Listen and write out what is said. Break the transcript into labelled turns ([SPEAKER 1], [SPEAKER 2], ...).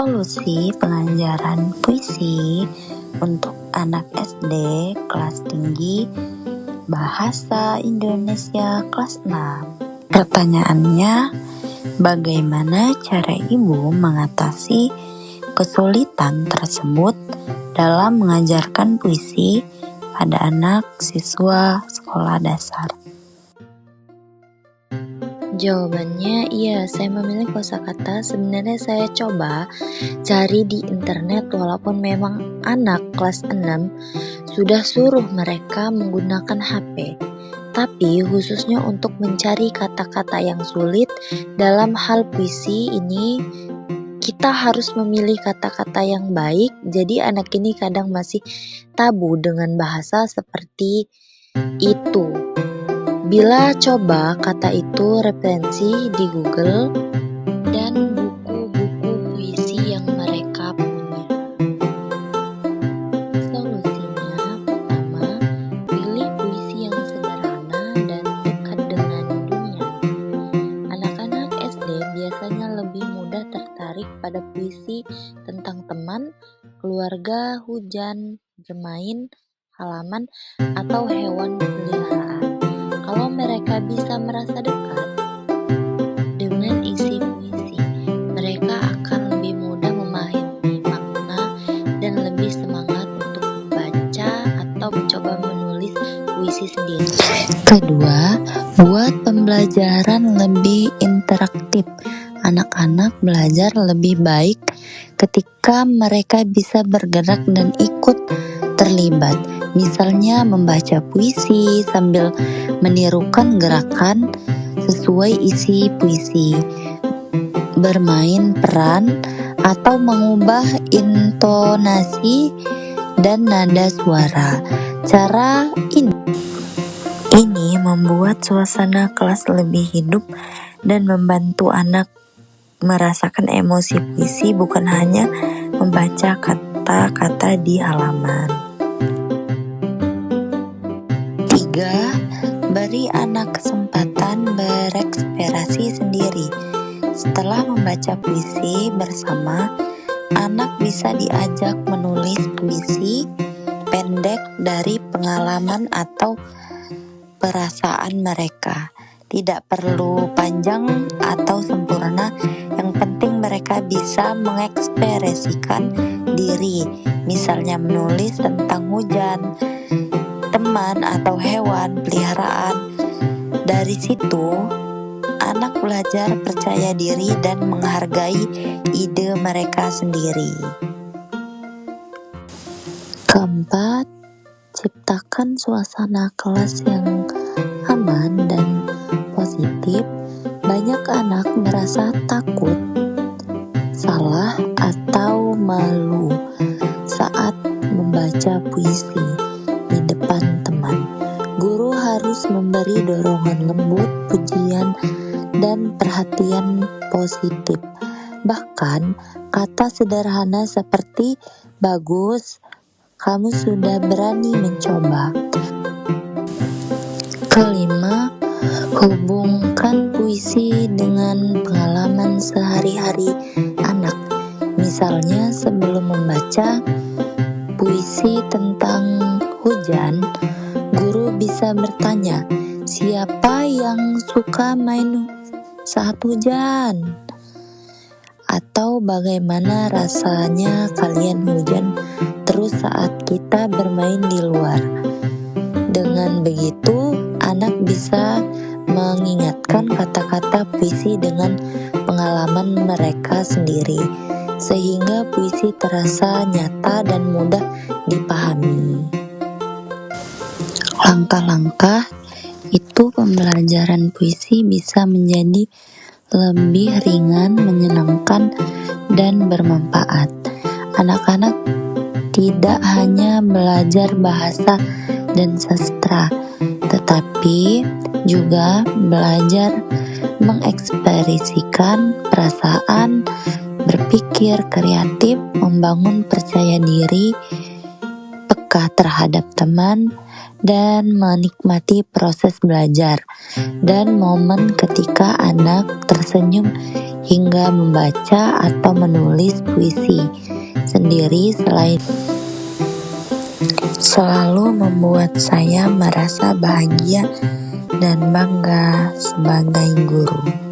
[SPEAKER 1] Solusi pengajaran puisi untuk anak SD kelas tinggi Bahasa Indonesia kelas 6. Pertanyaannya, bagaimana cara ibu mengatasi kesulitan tersebut dalam mengajarkan puisi pada anak siswa sekolah dasar?
[SPEAKER 2] Jawabannya, iya, saya memilih kosakata. Sebenarnya saya coba cari di internet, walaupun memang anak kelas 6 sudah suruh mereka menggunakan HP. Tapi khususnya untuk mencari kata-kata yang sulit dalam hal puisi ini, kita harus memilih kata-kata yang baik. Jadi anak ini kadang masih tabu dengan bahasa seperti itu. Bila coba kata itu referensi di Google dan buku-buku puisi yang mereka punya. Solusinya, pertama, pilih puisi yang sederhana dan dekat dengan dunia. Anak-anak SD biasanya lebih mudah tertarik pada puisi tentang teman, keluarga, hujan, bermain, halaman, atau hewan peliharaan. Kalau mereka bisa merasa dekat dengan isi puisi, mereka akan lebih mudah memahami makna dan lebih semangat untuk membaca atau mencoba menulis puisi sendiri.
[SPEAKER 1] Kedua, buat pembelajaran lebih interaktif. Anak-anak belajar lebih baik ketika mereka bisa bergerak dan ikut terlibat. Misalnya membaca puisi sambil menirukan gerakan sesuai isi puisi, bermain peran, atau mengubah intonasi dan nada suara. Cara ini membuat suasana kelas lebih hidup dan membantu anak merasakan emosi puisi, bukan hanya membaca kata-kata di halaman. 3. Beri anak kesempatan berekspresi sendiri. Setelah membaca puisi bersama, anak bisa diajak menulis puisi pendek dari pengalaman atau perasaan mereka. Tidak perlu panjang atau sempurna, yang penting mereka bisa mengekspresikan diri. Misalnya menulis tentang hujan, teman, atau hewan peliharaan. Dari situ, anak belajar percaya diri dan menghargai ide mereka sendiri. Keempat, ciptakan suasana kelas yang aman dan positif. Banyak anak merasa takut, salah, atau malu saat membaca puisi di depan teman. Guru harus memberi dorongan lembut, pujian, dan perhatian positif. Bahkan kata sederhana seperti "bagus, kamu sudah berani mencoba". Kelima, hubungkan puisi dengan pengalaman sehari-hari anak. Misalnya sebelum membaca puisi tentang hujan, guru bisa bertanya, "Siapa yang suka main saat hujan?" Atau "Bagaimana rasanya kalian hujan terus saat kita bermain di luar?" Dengan begitu, anak bisa mengingatkan kata-kata puisi dengan pengalaman mereka sendiri, sehingga puisi terasa nyata dan mudah dipahami. Langkah-langkah itu pembelajaran puisi bisa menjadi lebih ringan, menyenangkan, dan bermanfaat. Anak-anak tidak hanya belajar bahasa dan sastra, tetapi juga belajar mengekspresikan perasaan, berpikir kreatif, membangun percaya diri, peka peka terhadap teman, dan menikmati proses belajar dan momen ketika anak tersenyum hingga membaca atau menulis puisi sendiri selalu membuat saya merasa bahagia dan bangga sebagai guru.